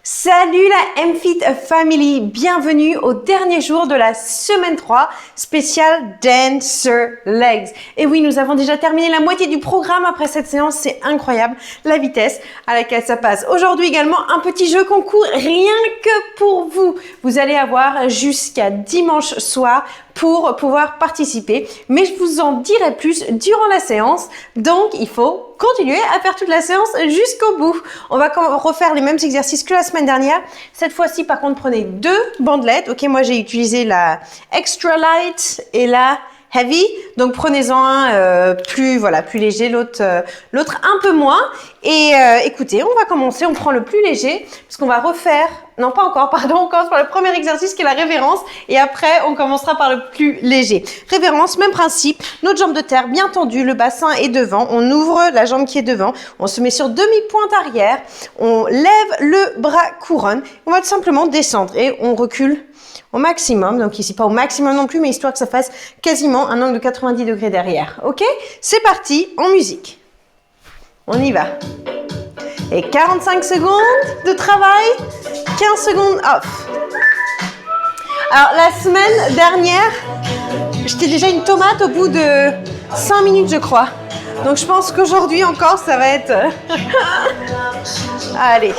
Salut la MFit Family, bienvenue au dernier jour de la semaine 3 spéciale Dancer Legs. Et oui, nous avons déjà terminé la moitié du programme après cette séance, c'est incroyable la vitesse à laquelle ça passe. Aujourd'hui également un petit jeu concours rien que pour vous. Vous allez avoir jusqu'à dimanche soir pour pouvoir participer, mais je vous en dirai plus durant la séance, donc il faut continuer à faire toute la séance jusqu'au bout. On va refaire les mêmes exercices que la semaine dernière. Cette fois-ci, par contre, prenez 2 bandelettes. Ok, moi j'ai utilisé la Extra Light et la Heavy, donc prenez-en un plus léger, l'autre un peu moins. Et écoutez, on va commencer, on prend le plus léger, parce qu'on va refaire, non pas encore, pardon, on commence par le premier exercice qui est la révérence, et après on commencera par le plus léger. Révérence, même principe, notre jambe de terre bien tendue, le bassin est devant, on ouvre la jambe qui est devant, on se met sur demi-pointe arrière, on lève le bras couronne, on va tout simplement descendre et on recule au maximum, donc ici pas au maximum non plus, mais histoire que ça fasse quasiment un angle de 90 degrés derrière. Ok? C'est parti, en musique. On y va. Et 45 secondes de travail, 15 secondes off. Alors la semaine dernière, j'étais déjà une tomate au bout de 5 minutes je crois. Donc je pense qu'aujourd'hui encore ça va être... Allez.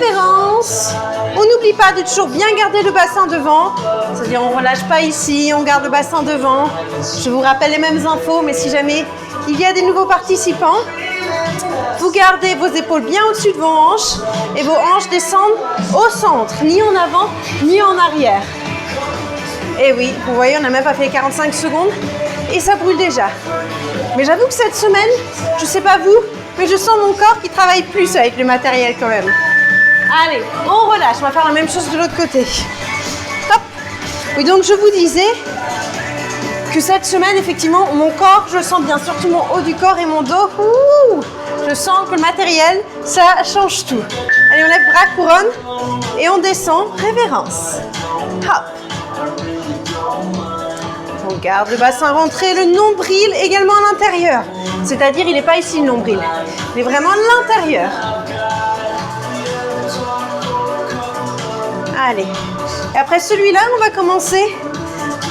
Révérence. On n'oublie pas de toujours bien garder le bassin devant. C'est-à-dire on ne relâche pas ici, on garde le bassin devant. Je vous rappelle les mêmes infos, mais si jamais il y a des nouveaux participants, vous gardez vos épaules bien au-dessus de vos hanches et vos hanches descendent au centre, ni en avant, ni en arrière. Et oui, vous voyez, on n'a même pas fait 45 secondes et ça brûle déjà. Mais j'avoue que cette semaine, je ne sais pas vous, mais je sens mon corps qui travaille plus avec le matériel quand même. Allez, on relâche, on va faire la même chose de l'autre côté. Hop. Oui, donc je vous disais que cette semaine, effectivement, mon corps, je le sens bien, surtout mon haut du corps et mon dos. Ouh, je sens que le matériel, ça change tout. Allez, on lève bras couronne et on descend, révérence. Hop. On garde le bassin rentré, le nombril également à l'intérieur. C'est-à-dire, il n'est pas ici le nombril, il est vraiment à l'intérieur. Allez. Et après celui-là, on va commencer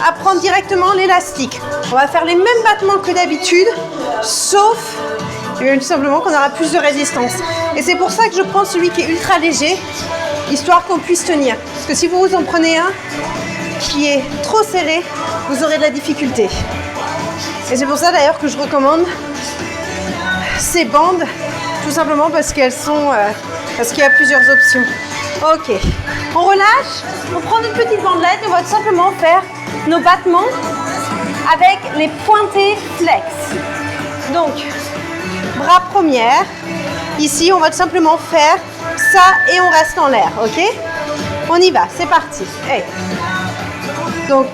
à prendre directement l'élastique. On va faire les mêmes battements que d'habitude, sauf tout simplement qu'on aura plus de résistance. Et c'est pour ça que je prends celui qui est ultra léger, histoire qu'on puisse tenir. Parce que si vous en prenez un qui est trop serré, vous aurez de la difficulté. Et c'est pour ça d'ailleurs que je recommande ces bandes, tout simplement parce qu'elles sont, parce qu'il y a plusieurs options. Ok, on relâche, on prend une petite bandelette et on va tout simplement faire nos battements avec les pointés flex. Donc, bras première, ici on va tout simplement faire ça et on reste en l'air, ok? On y va, c'est parti. Hey. Donc,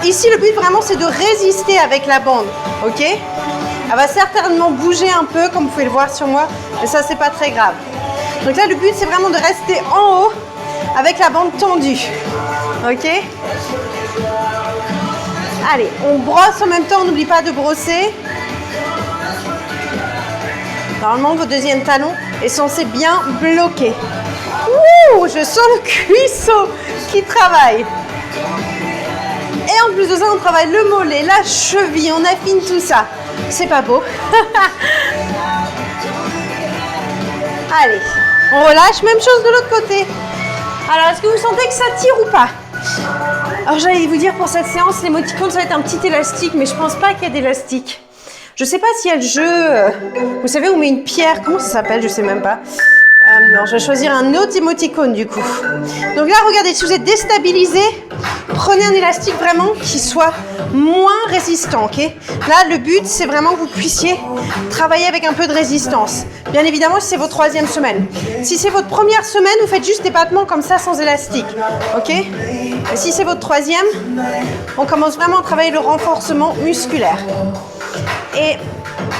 ici le but vraiment c'est de résister avec la bande, ok? Elle va certainement bouger un peu comme vous pouvez le voir sur moi, mais ça c'est pas très grave. Donc là le but c'est vraiment de rester en haut avec la bande tendue, ok? Allez, on brosse en même temps, on n'oublie pas de brosser. Normalement votre deuxième talon est censé bien bloquer. Ouh, je sens le cuisseau qui travaille. Et en plus de ça, on travaille le mollet, la cheville, on affine tout ça. C'est pas beau. Allez, on relâche, même chose de l'autre côté. Alors, est-ce que vous sentez que ça tire ou pas? Alors, j'allais vous dire pour cette séance, l'émoticône, ça va être un petit élastique, mais je pense pas qu'il y ait d'élastique. Je sais pas s'il y a le jeu, vous savez, on met une pierre, comment ça s'appelle? Je sais même pas. Non, je vais choisir un autre émoticône du coup. Donc là, regardez, si vous êtes déstabilisé, prenez un élastique vraiment qui soit moins résistant, ok? Là, le but, c'est vraiment que vous puissiez travailler avec un peu de résistance. Bien évidemment, si c'est votre 3e semaine. Si c'est votre première semaine, vous faites juste des battements comme ça, sans élastique, ok? Et si c'est votre 3e, on commence vraiment à travailler le renforcement musculaire. Et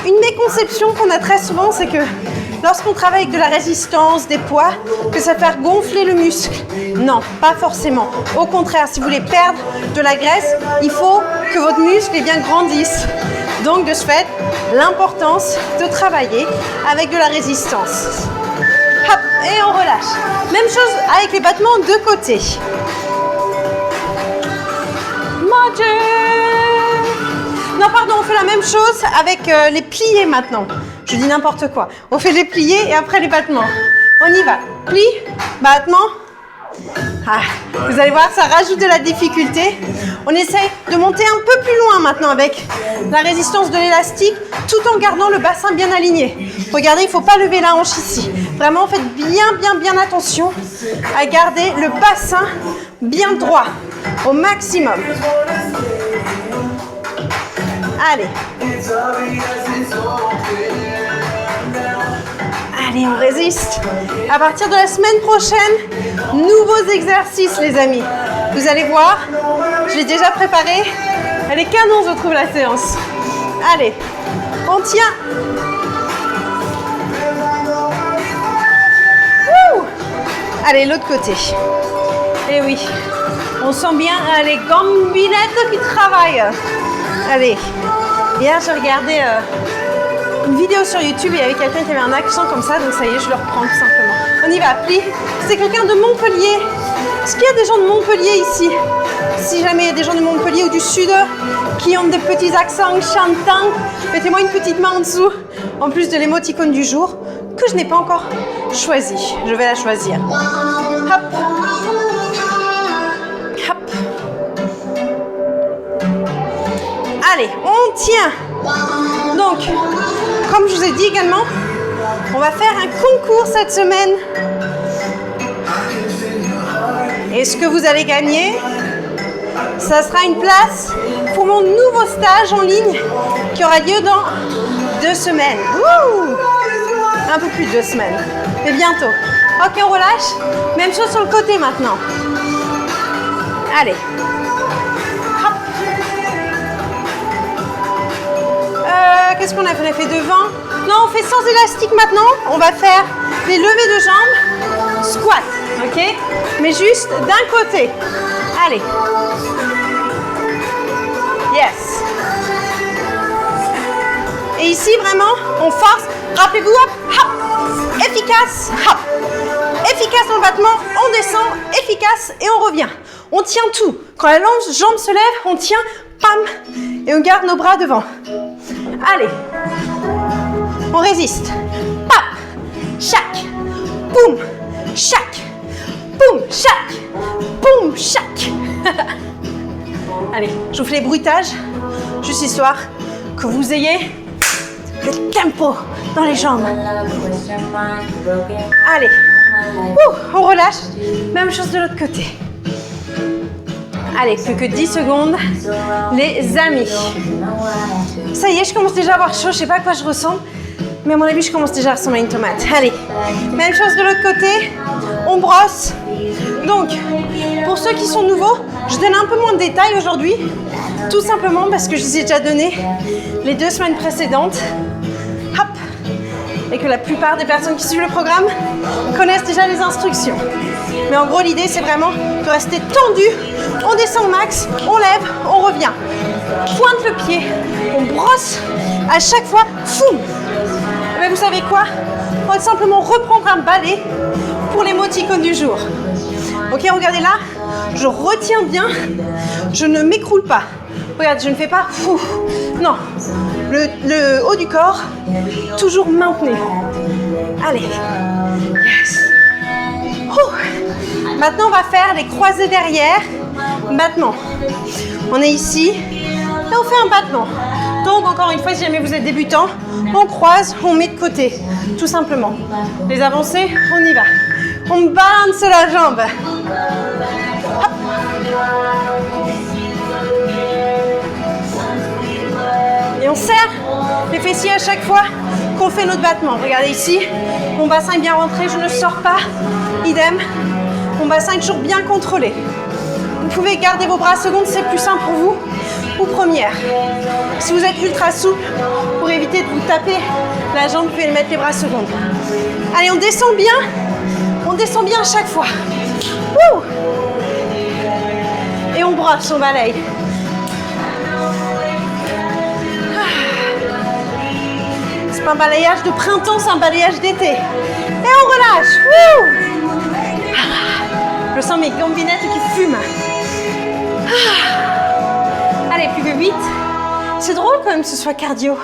une méconception qu'on a très souvent, c'est que lorsqu'on travaille avec de la résistance, des poids, que ça fait gonfler le muscle. Non, pas forcément. Au contraire, si vous voulez perdre de la graisse, il faut que votre muscle grandisse. Donc, de ce fait, l'importance de travailler avec de la résistance. Hop, et on relâche. Même chose avec les battements de côté. Non, pardon, on fait la même chose avec les pliés maintenant. Je dis n'importe quoi. On fait les pliés et après les battements. On y va. Pli, battement. Ah, vous allez voir, ça rajoute de la difficulté. On essaye de monter un peu plus loin maintenant avec la résistance de l'élastique tout en gardant le bassin bien aligné. Regardez, il ne faut pas lever la hanche ici. Vraiment, faites bien attention à garder le bassin bien droit au maximum. Allez. Allez, on résiste. À partir de la semaine prochaine, nouveaux exercices, les amis. Vous allez voir, je l'ai déjà préparé. Elle est canon, je trouve, la séance. Allez, on tient. Ouh. Allez, l'autre côté. Et oui, on sent bien les gambinettes qui travaillent. Allez, hier j'ai regardé une vidéo sur YouTube et il y avait quelqu'un qui avait un accent comme ça, donc ça y est, je le reprends tout simplement. On y va, pli. C'est quelqu'un de Montpellier. Est-ce qu'il y a des gens de Montpellier ici? Si jamais il y a des gens de Montpellier ou du Sud qui ont des petits accents chantants, mettez-moi une petite main en dessous, en plus de l'émoticône du jour, que je n'ai pas encore choisi. Je vais la choisir. Hop. Hop. Allez, on tient. Donc, comme je vous ai dit également, on va faire un concours cette semaine. Et ce que vous allez gagner, ça sera une place pour mon nouveau stage en ligne qui aura lieu dans 2 semaines. Ouh, un peu plus de 2 semaines, mais bientôt. Ok, on relâche. Même chose sur le côté maintenant. Allez. Hop. Qu'est-ce qu'on a fait? On a fait devant. Non, on fait sans élastique maintenant. On va faire les levées de jambes, squat, ok? Mais juste d'un côté. Allez. Yes. Et ici, vraiment, on force. Rappelez-vous, hop, hop. Efficace, hop. Efficace dans le battement, on descend, efficace et on revient. On tient tout. Quand la jambe se lève, on tient, pam, et on garde nos bras devant. Allez. On résiste. Pap, chac, boum, chac, boum, chac, boum, chac. Allez, je vous fais les bruitages, juste histoire que vous ayez le tempo dans les jambes. Allez, on relâche. Même chose de l'autre côté. Allez, plus que 10 secondes, les amis. Ça y est, je commence déjà à avoir chaud, je ne sais pas à quoi je ressemble, mais à mon avis, je commence déjà à ressembler à une tomate. Allez, même chose de l'autre côté, on brosse. Donc, pour ceux qui sont nouveaux, je donne un peu moins de détails aujourd'hui, tout simplement parce que je vous ai déjà donné les 2 semaines précédentes. Hop, et que la plupart des personnes qui suivent le programme connaissent déjà les instructions. Mais en gros, l'idée, c'est vraiment de rester tendu. On descend au max, on lève, on revient. Pointe le pied, on brosse à chaque fois. Foum. Mais vous savez quoi? On va simplement reprendre un balai pour l'émoticône du jour. Ok, regardez là, je retiens bien, je ne m'écroule pas. Regarde, je ne fais pas fou. Non, le haut du corps, toujours maintenu. Allez. Yes. Maintenant, on va faire les croisés derrière. Battement. On est ici et on fait un battement. Donc, encore une fois, si jamais vous êtes débutant, on croise, on met de côté, tout simplement. Les avancées, on y va. On balance la jambe. Hop. Et on serre les fessiers à chaque fois qu'on fait notre battement. Regardez ici, mon bassin est bien rentré, je ne sors pas. Idem, mon bassin est toujours bien contrôlé. Vous pouvez garder vos bras secondes, c'est plus simple pour vous. Ou première. Si vous êtes ultra souple, pour éviter de vous taper la jambe, vous pouvez mettre les bras secondes. Allez, on descend bien. On descend bien à chaque fois. Wouh! Et on brosse, on balaye. C'est pas un balayage de printemps, c'est un balayage d'été. Et on relâche. Wouh! Je sens mes gambinettes qui fument. Allez, plus que 8. C'est drôle quand même que ce soit cardio.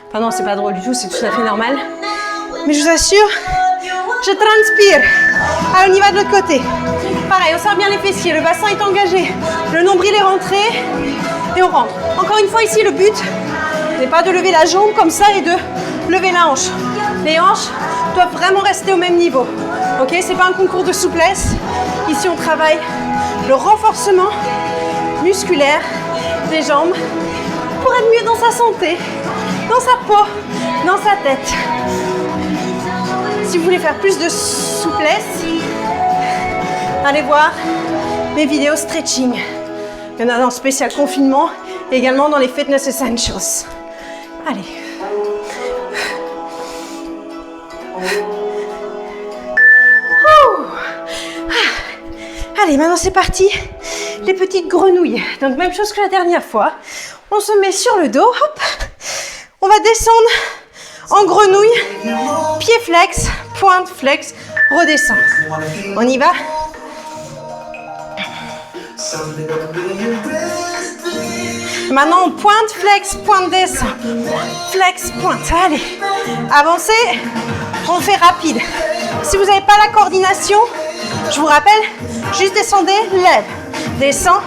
Enfin non, c'est pas drôle du tout, c'est tout à fait normal. Mais je vous assure, je transpire. Allez, on y va de l'autre côté. Pareil, on serre bien les fessiers, le bassin est engagé, le nombril est rentré et on rentre. Encore une fois ici, le but n'est pas de lever la jambe comme ça et de lever la hanche. Les hanches doivent vraiment rester au même niveau. Ok, c'est pas un concours de souplesse. Ici, on travaille le renforcement musculaire des jambes pour être mieux dans sa santé, dans sa peau, dans sa tête. Si vous voulez faire plus de souplesse, allez voir mes vidéos stretching. Il y en a dans le spécial confinement et également dans les Fitness Essentials. Allez. Allez, maintenant c'est parti. Les petites grenouilles. Donc même chose que la dernière fois. On se met sur le dos. Hop. On va descendre en grenouille. Pied flex, pointe flex, redescend. On y va. Maintenant, on pointe, flex, pointe, descend. Flex, pointe. Allez. Avancez. On fait rapide. Si vous n'avez pas la coordination, je vous rappelle, juste descendez, lève. Descend,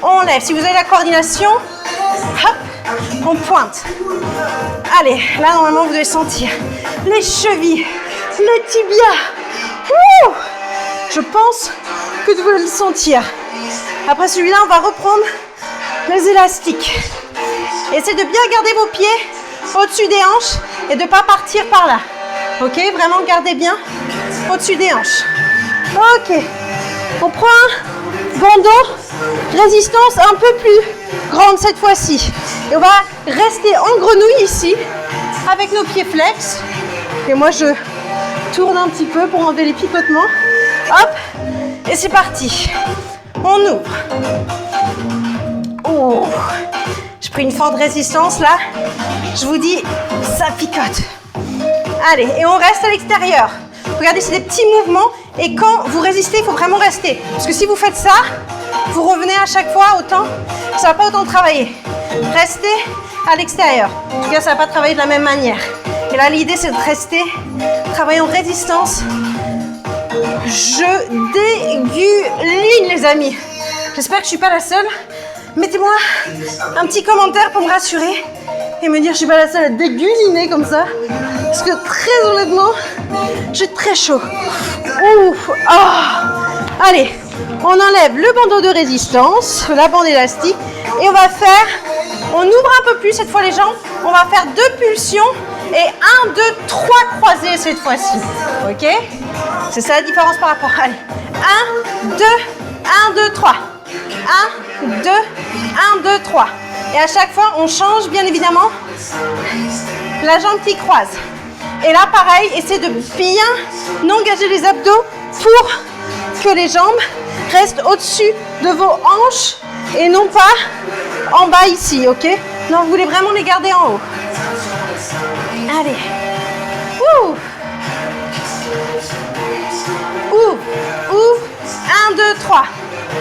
on lève. Si vous avez la coordination, hop, on pointe. Allez, là, normalement, vous devez sentir les chevilles, les tibias. Ouh, je pense que vous devez le sentir. Après celui-là, on va reprendre les élastiques. Essayez de bien garder vos pieds au-dessus des hanches et de ne pas partir par là. Ok, vraiment gardez bien au-dessus des hanches. Ok, on prend un bandeau, résistance un peu plus grande cette fois-ci. Et on va rester en grenouille ici, avec nos pieds flex. Et moi, je tourne un petit peu pour enlever les picotements. Hop, et c'est parti. On ouvre. Oh, j'ai pris une forte résistance là. Je vous dis, ça picote. Allez, et on reste à l'extérieur. Regardez, c'est des petits mouvements. Et quand vous résistez, il faut vraiment rester. Parce que si vous faites ça, vous revenez à chaque fois autant. Ça ne va pas autant travailler. Restez à l'extérieur. En tout cas, ça ne va pas travailler de la même manière. Et là, l'idée, c'est de rester, travailler en résistance. Je dégueuline, les amis. J'espère que je ne suis pas la seule. Mettez-moi un petit commentaire pour me rassurer et me dire que je ne suis pas la seule à déguliner comme ça. Parce que très honnêtement, j'ai très chaud. Ouf, oh. Allez, on enlève le bandeau de résistance, la bande élastique, et on va faire, on ouvre un peu plus cette fois les jambes, on va faire 2 pulsions et 1, 2, 3 croisés cette fois-ci. Ok? C'est ça la différence par rapport. Allez, 1, 2, 1, 2, 3. 1, 2, 1, 2, 3. Et à chaque fois, on change bien évidemment la jambe qui croise. Et là, pareil, essayez de bien engager les abdos pour que les jambes restent au-dessus de vos hanches et non pas en bas ici, ok? Non, vous voulez vraiment les garder en haut. Allez. Ouh. Ouvre, ouvre. 1, 2, 3.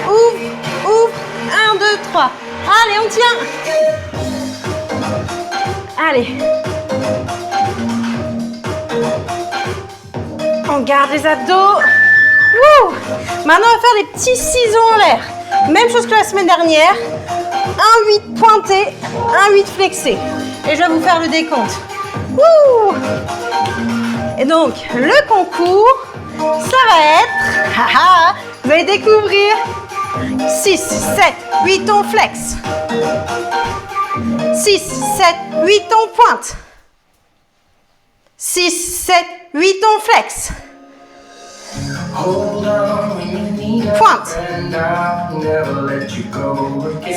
Ouvre, ouvre. 1, 2, 3. Allez, on tient. Allez. On garde les abdos. Wouh. Maintenant, on va faire des petits ciseaux en l'air. Même chose que la semaine dernière. Un 8 pointé, un 8 flexé. Et je vais vous faire le décompte. Wouh. Et donc, le concours, ça va être... vous allez découvrir 6, 7, 8 on flex. 6, 7, 8 on pointe. 6, 7, 8 on flex. Pointe.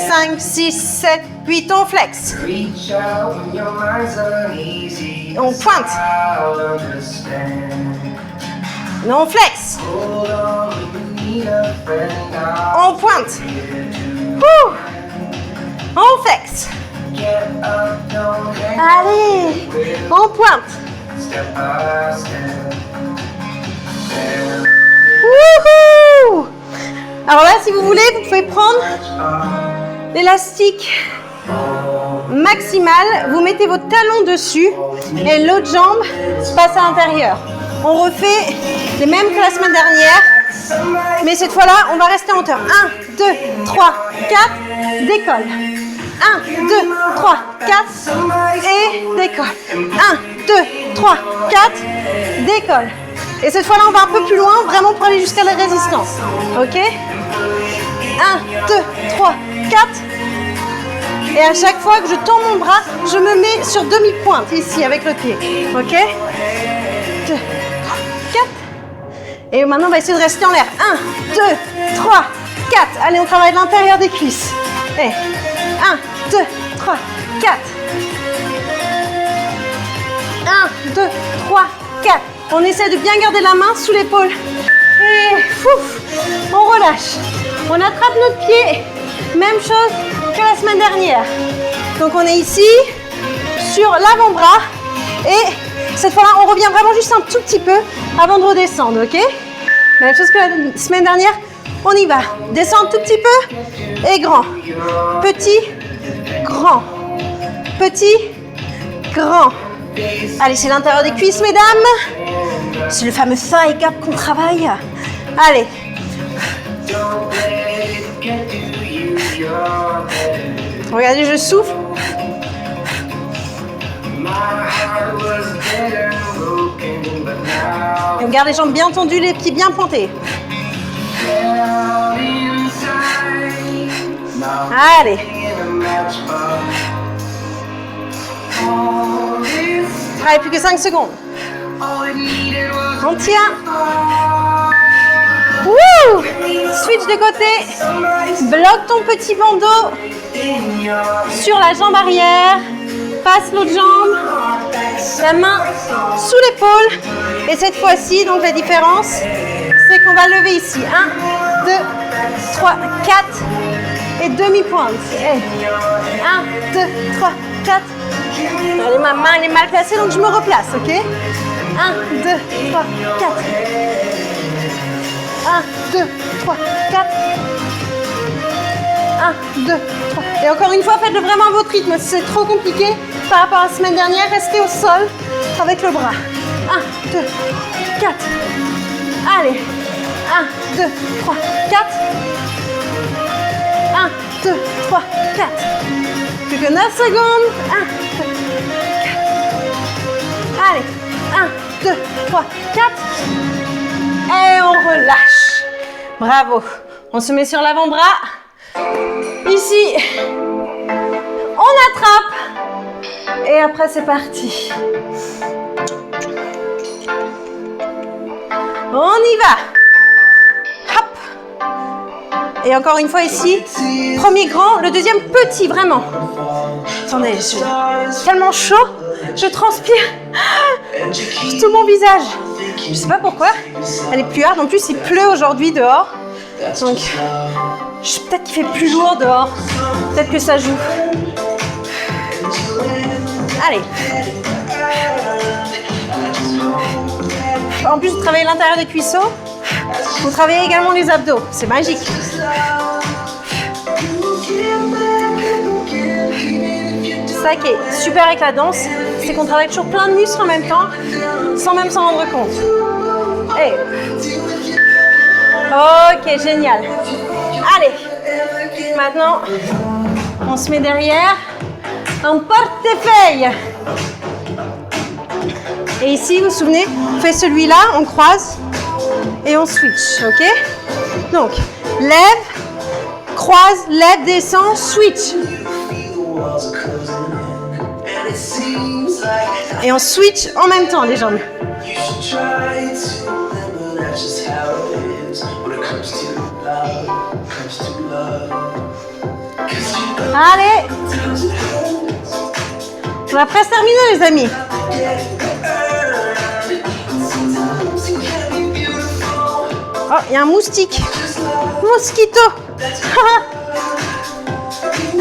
5, 6, 7, 8 on flex. On pointe. On flex. On pointe. On flex. Allez, on pointe. Wouhou! Alors là, si vous voulez, vous pouvez prendre l'élastique maximal, vous mettez votre talon dessus et l'autre jambe passe à l'intérieur. On refait les mêmes que la semaine dernière, mais cette fois-là, on va rester en hauteur. 1, 2, 3, 4, décolle. 1, 2, 3, 4 et décolle. 1, 2, 3, 4, décolle. Et cette fois-là, on va un peu plus loin, vraiment pour aller jusqu'à la résistance. Ok? 1, 2, 3, 4. Et à chaque fois que je tends mon bras, je me mets sur demi-pointe ici avec le pied. Ok? 2, 3, 4. Et maintenant, on va essayer de rester en l'air. 1, 2, 3, 4. Allez, on travaille l'intérieur des cuisses. Et 1, 2, 3, 4. 1, 2, 3, 4. On essaie de bien garder la main sous l'épaule. Et fouf, on relâche. On attrape notre pied. Même chose que la semaine dernière. Donc on est ici, sur l'avant-bras. Et cette fois-là, on revient vraiment juste un tout petit peu avant de redescendre, ok? Même chose que la semaine dernière. On y va. Descends un tout petit peu. Et grand. Petit, grand. Petit, grand. Allez, c'est l'intérieur des cuisses, mesdames. C'est le fameux thigh gap qu'on travaille. Allez. Regardez, je souffle. Et on garde les jambes bien tendues, les pieds bien pointés. Allez. Allez, plus que 5 secondes. On tient. Wouh! Switch de côté. Bloque ton petit bandeau sur la jambe arrière. Passe l'autre jambe. La main sous l'épaule. Et cette fois-ci, donc la différence, c'est qu'on va lever ici. 1, 2, 3, 4. Et demi-pointe. 1, 2, 3, 4. Regardez, ma main elle est mal placée, donc je me replace, ok? 1, 2, 3, 4. 1, 2, 3, 4. 1, 2, 3. Et encore une fois, faites-le vraiment à votre rythme. Si c'est trop compliqué par rapport à la semaine dernière, restez au sol avec le bras. 1, 2, 4. Allez. 1, 2, 3, 4. 1, 2, 3, 4. Plus que 9 secondes. 1, 2, 4. Allez. 1, 2, 3, 4. Et on relâche. Bravo. On se met sur l'avant-bras. Ici. On attrape. Et après, c'est parti. On y va. Hop. Et encore une fois ici. Premier grand, le deuxième petit, vraiment. Attendez, je suis tellement chaud. Je transpire sur tout mon visage. Je sais pas pourquoi. Elle est plus hard. En plus, il pleut aujourd'hui dehors. Donc, peut-être qu'il fait plus lourd dehors. Peut-être que ça joue. Allez. En plus de travailler l'intérieur des cuisseaux, vous travaillez également les abdos. C'est magique. Ça qui est super avec la danse, c'est qu'on travaille toujours plein de muscles en même temps, sans même s'en rendre compte. Hey. Ok, génial. Allez, maintenant, on se met derrière un portefeuille. Et ici, vous vous souvenez, on fait celui-là, on croise et on switch, ok? Donc, lève, croise, lève, descend, switch. Et on switch en même temps les jambes. Allez. On va presque terminer les amis. Oh, il y a un moustique. Mosquito.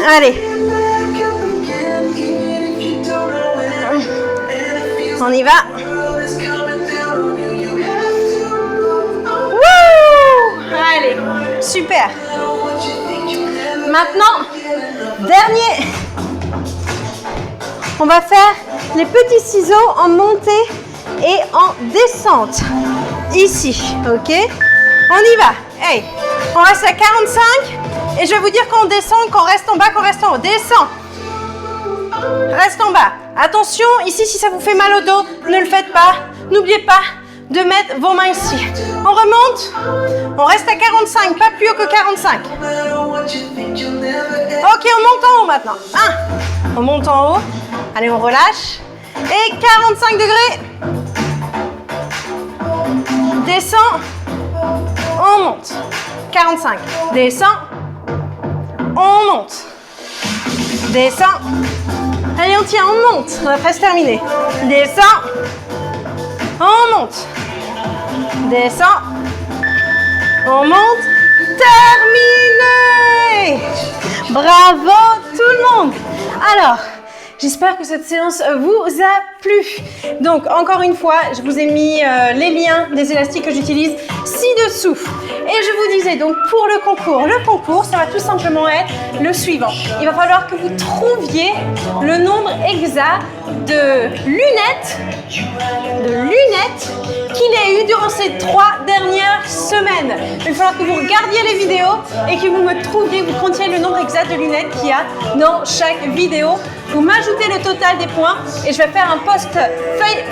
Allez. On y va. Wouh! Allez, super. Maintenant, dernier. On va faire les petits ciseaux en montée et en descente. Ici, ok? On y va. Hey, on reste à 45 et je vais vous dire qu'on descend, qu'on reste en bas, qu'on reste en haut. Descends. Reste en bas. Attention, ici, si ça vous fait mal au dos, ne le faites pas. N'oubliez pas de mettre vos mains ici. On remonte. On reste à 45, pas plus haut que 45. Ok, on monte en haut maintenant. 1. On monte en haut. Allez, on relâche. Et 45 degrés. Descend. On monte. 45. Descend. On monte. Descend. Allez, on tient, on monte. On a presque terminé. Descend. On monte. Descend. On monte. Terminé. Bravo tout le monde. Alors, j'espère que cette séance vous a plu. Donc, encore une fois, je vous ai mis les liens des élastiques que j'utilise ci-dessous. Et je vous disais donc pour le concours, ça va tout simplement être le suivant. Il va falloir que vous trouviez le nombre exact de lunettes qu'il a eu durant ces 3 dernières semaines. Il va falloir que vous regardiez les vidéos et que vous me trouviez, vous comptiez le nombre exact de lunettes qu'il y a dans chaque vidéo. Vous m'ajoutez le total des points et je vais faire un post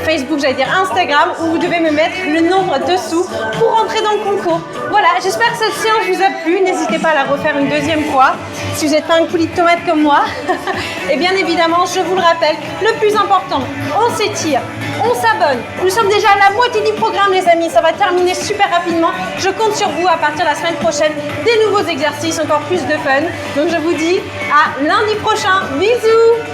Facebook, j'allais dire Instagram, où vous devez me mettre le nombre dessous pour entrer dans le concours. Voilà, j'espère que cette séance vous a plu. N'hésitez pas à la refaire une deuxième fois si vous n'êtes pas un coulis de tomate comme moi. Et bien évidemment, je vous le rappelle, le plus important, on s'étire, on s'abonne. Nous sommes déjà à la moitié du programme, les amis. Ça va terminer super rapidement. Je compte sur vous à partir de la semaine prochaine. Des nouveaux exercices, encore plus de fun. Donc je vous dis à lundi prochain. Bisous!